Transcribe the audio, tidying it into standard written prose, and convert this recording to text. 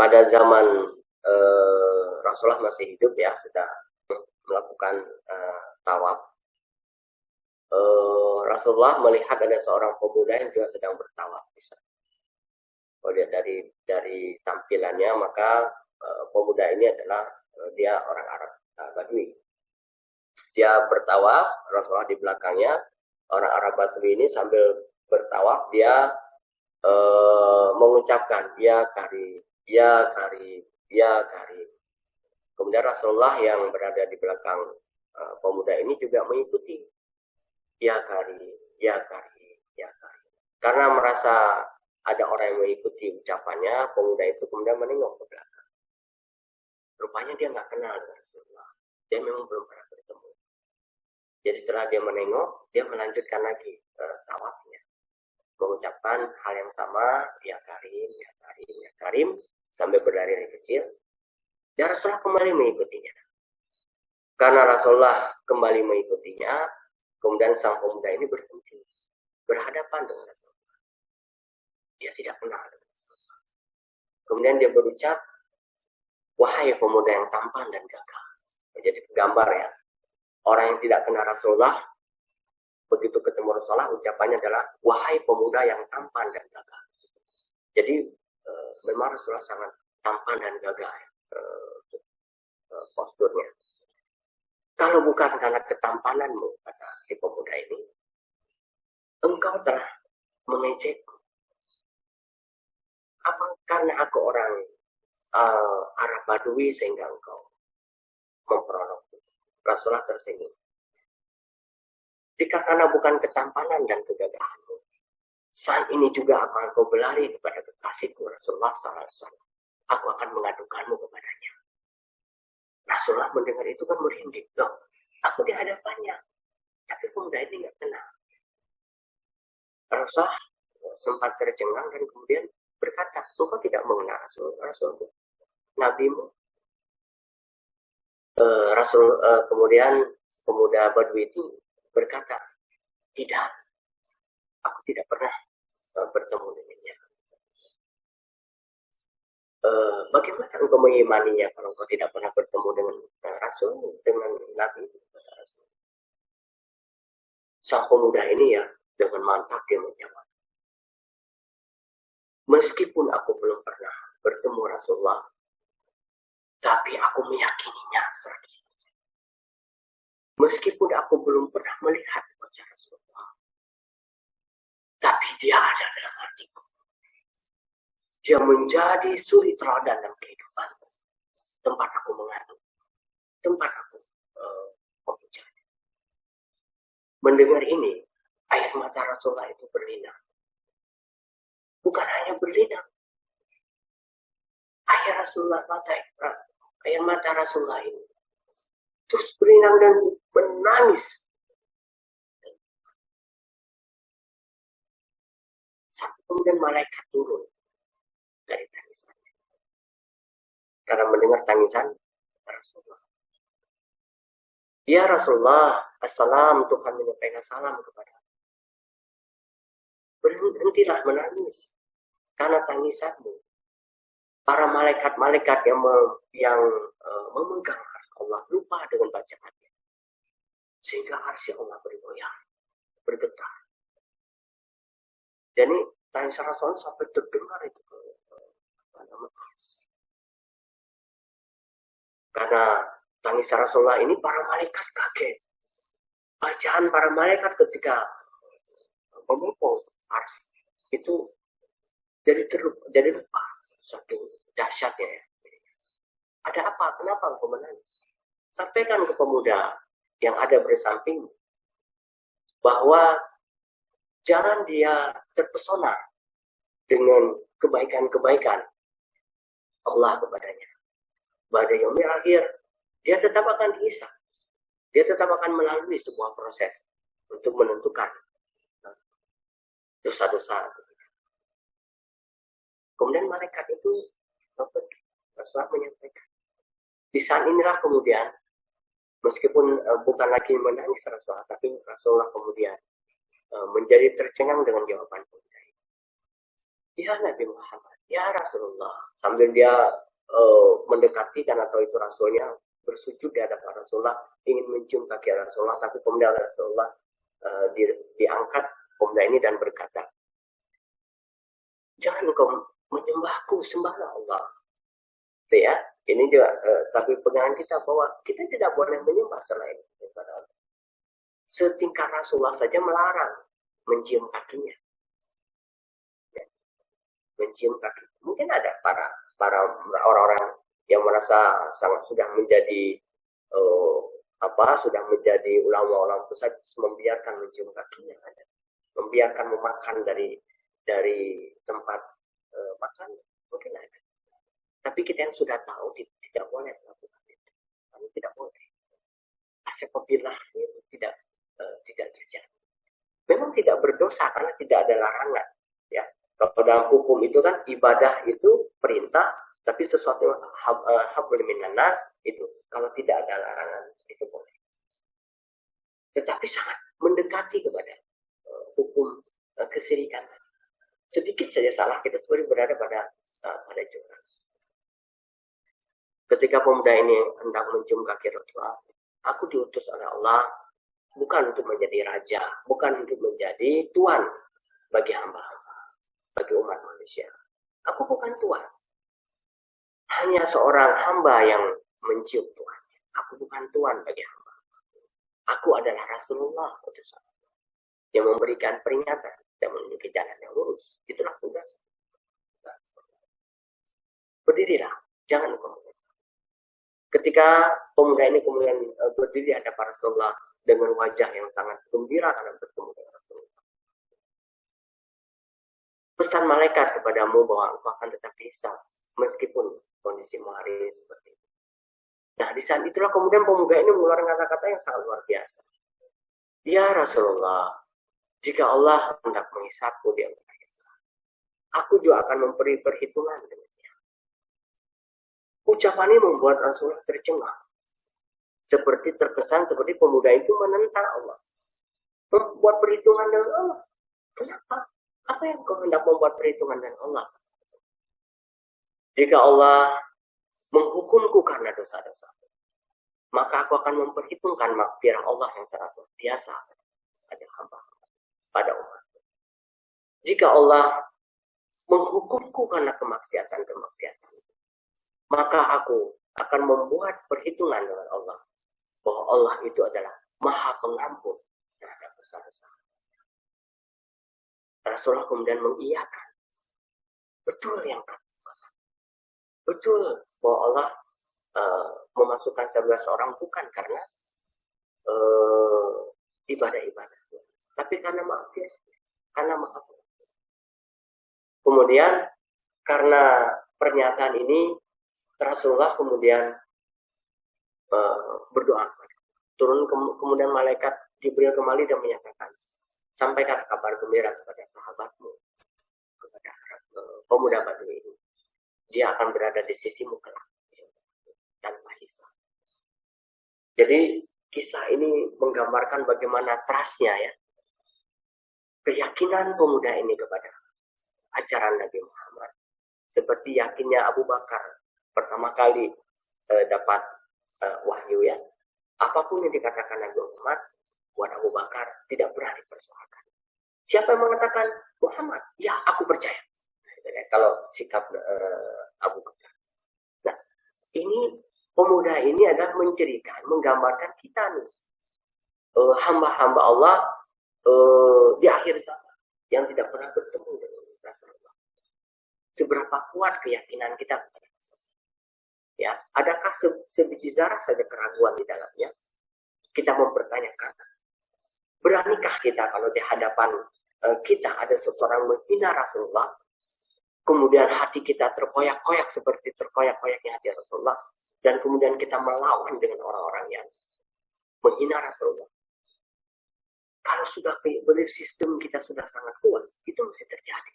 pada zaman Rasulullah masih hidup ya, sudah melakukan tawaf. Rasulullah melihat ada seorang pemuda yang juga sedang bertawaf. Kalau dia dari tampilannya, maka pemuda ini adalah dia orang Arab Badui. Dia bertawaf, Rasulullah di belakangnya. Orang Arab Badui ini sambil bertawaf dia mengucapkan ya karim, ya karim, ya karim. Kemudian Rasulullah yang berada di belakang pemuda ini juga mengikuti ya karim, ya karim, ya karim. Karena merasa ada orang yang mengikuti ucapannya, pemuda itu kemudian menengok ke belakang. Rupanya dia nggak kenal dengan Rasulullah. Dia memang belum pernah bertemu. Jadi setelah dia menengok, dia melanjutkan lagi tawafnya, mengucapkan hal yang sama, ya karim, ya karim, ya karim, sampai berlari kecil. Dan Rasulullah kembali mengikutinya. Karena Rasulullah kembali mengikutinya, kemudian sang pemuda ini berhenti, berhadapan dengan Rasulullah. Dia tidak kenal dengan Rasulullah. Kemudian dia berucap, wahai pemuda yang tampan dan gagah. Jadi gambar ya, orang yang tidak kenal Rasulullah, begitu ketemu Rasulullah, ucapannya adalah, wahai pemuda yang tampan dan gagah. Jadi memang Rasulullah sangat tampan dan gagah ya, posturnya. Kalau bukan karena ketampananmu, kata si pemuda ini, engkau telah mengejekku. Apa karena aku orang Arab Badui sehingga engkau memperonokku? Rasulullah tersinggung. Jika karena bukan ketampanan dan kegagahanmu, saat ini juga akan kau berlari kepada kekasihku Rasulullah SAW. Aku akan mengadukanmu kepadanya. Rasulullah mendengar itu kan merinding. Loh, aku di hadapannya. Tapi pemuda ini nggak kenal. Rasulullah sempat tercengang dan kemudian berkata, engkau tidak mengenal Rasulullah, nabimu. Kemudian pemuda Badui itu berkata, tidak, aku tidak pernah bertemu dengannya. Bagaimana engkau mengimaninya kalau engkau tidak pernah bertemu dengan Rasul, dengan Nabi? Sang pemuda ini ya dengan mantap dia menjawab, meskipun aku belum pernah bertemu Rasulullah, tapi aku meyakininya 100%. Meskipun aku belum pernah melihat wajah Rasulullah, tapi dia ada dalam hatiku. Dia menjadi suri teladan dalam kehidupanku, tempat aku mengadu, tempat aku memuja. Mendengar ini, air mata Rasulullah itu berlinang. Bukan hanya berlinang, air mata Rasulullah ini terus berlinang dan menangis. Sampai kemudian malaikat turun dari tangisannya. Karena mendengar tangisan Rasulullah. Ya Rasulullah, assalam, Tuhan menyampaikan salam kepada. Berhentilah menangis karena tangisanmu. Para malaikat-malaikat yang memegang arsy Allah lupa dengan bacaannya, sehingga arsy Allah bergoyang, bergetar. Jadi tangisan Rasulullah sampai terdengar itu karena tangisan Rasulullah ini para malaikat kaget. Bacaan para malaikat ketika memukul arsy itu jadi lupa. Satu dahsyatnya ya. Ada apa? Kenapa engkau menangis? Sampaikan ke pemuda yang ada bersamping bahwa jangan dia terpesona dengan kebaikan-kebaikan Allah kepadanya. Pada yaumil akhir, dia tetap akan dihisab. Dia tetap akan melalui sebuah proses untuk menentukan dosa-dosa. Kemudian malaikat itu Rasulullah menyampaikan. Di saat inilah kemudian, meskipun bukan lagi menangis Rasulullah, tapi Rasulullah kemudian menjadi tercengang dengan jawaban pemuda. Ya Nabi Muhammad, ya Rasulullah, sambil dia mendekati, karena tahu itu Rasulnya, bersujud di hadapan Rasulullah, ingin mencium kaki Rasulullah, tapi kemudian Rasulullah diangkat pemuda ini dan berkata, jangan kau menyembahku, sembahlah Allah. Itu ya, ini juga sambil pegangan kita bahwa kita tidak boleh menyembah selain kepada Allah. Setingkat Rasulullah saja melarang mencium kakinya, ya, mencium kaki. Mungkin ada para orang-orang yang merasa sangat sudah menjadi sudah menjadi ulama-ulama besar, membiarkan mencium kakinya, membiarkan memakan dari tempat makan, mungkin ada. Tapi kita yang sudah tahu tidak boleh melakukan itu. Kami tidak boleh. Asepillah itu tidak terjadi. Memang tidak berdosa karena tidak ada larangan. Ya, kalau dalam hukum itu kan ibadah itu perintah, tapi sesuatu yang hablum minan nas itu kalau tidak ada larangan itu boleh. Tetapi sangat mendekati kepada hukum kesyirikan. Sedikit saja salah kita sebenarnya berada pada jurang. Ketika pemuda ini hendak mencium kaki Rasulullah, aku diutus oleh Allah bukan untuk menjadi raja, bukan untuk menjadi tuan bagi hamba-hamba, bagi umat manusia. Aku bukan tuan. Hanya seorang hamba yang mencium Tuhan. Aku bukan tuan bagi hamba. Aku adalah Rasulullah utusan yang memberikan peringatan dan menunjukkan jalan yang lurus. Itulah tugas. Berdirilah, jangan engkau. Ketika pemuda ini kemudian berdiri ada para Rasulullah dengan wajah yang sangat gembira karena bertemu dengan Rasulullah. Pesan malaikat kepadamu bahwa engkau akan tetap bisa meskipun kondisimu hari ini seperti itu. Nah, di saat itulah kemudian pemuda ini mengeluarkan kata-kata yang sangat luar biasa. Ya Rasulullah, jika Allah hendak menghisapku di antara kita, aku juga akan memberi perhitungan dengan dia. Ucapan ini membuat Rasulullah tercengang. Seperti terkesan seperti pemuda itu menentang Allah. Membuat perhitungan dengan Allah. Kenapa? Apa yang kau hendak membuat perhitungan dengan Allah? Jika Allah menghukumku karena dosa-dosa, maka aku akan memperhitungkan makfirah Allah yang sangat luar biasa pada hamba, pada umat. Jika Allah menghukumku karena kemaksiatan, maka aku akan membuat perhitungan dengan Allah bahwa Allah itu adalah Maha Pengampun terhadap dosa-dosa. Rasulullah kemudian mengiyakan, betul yang kata. Betul bahwa Allah memasukkan 11 orang bukan karena ibadah-ibadah, tapi karena maaf ya, karena maaf. Kemudian karena pernyataan ini Rasulullah kemudian berdoa, turun kemudian malaikat Jibril kembali dan menyatakan, sampaikan kabar gembira kepada sahabatmu, kepada pemuda Badui ini. Dia akan berada di sisimu kelak tanpa hisab. Jadi kisah ini menggambarkan bagaimana trustnya ya, keyakinan pemuda ini kepada ajaran Nabi Muhammad. Seperti yakinnya Abu Bakar pertama kali dapat wahyu ya. Apapun yang dikatakan Nabi Muhammad, buat Abu Bakar tidak pernah dipersoalkan. Siapa yang mengatakan Muhammad? Ya, aku percaya. Kalau sikap Abu Bakar. Nah, ini pemuda ini adalah menceritakan, menggambarkan kita nih hamba-hamba Allah di akhir zaman yang tidak pernah bertemu dengan Rasulullah. Seberapa kuat keyakinan kita kepada Rasulullah? Ya, adakah sebiji zarah saja keraguan di dalamnya? Kita mempertanyakan, beranikah kita kalau di hadapan kita ada seseorang menghina Rasulullah? Kemudian hati kita terkoyak-koyak seperti terkoyak-koyaknya hati Rasulullah. Dan kemudian kita melawan dengan orang-orang yang menghina Rasulullah. Kalau sudah belief sistem kita sudah sangat kuat, itu mesti terjadi.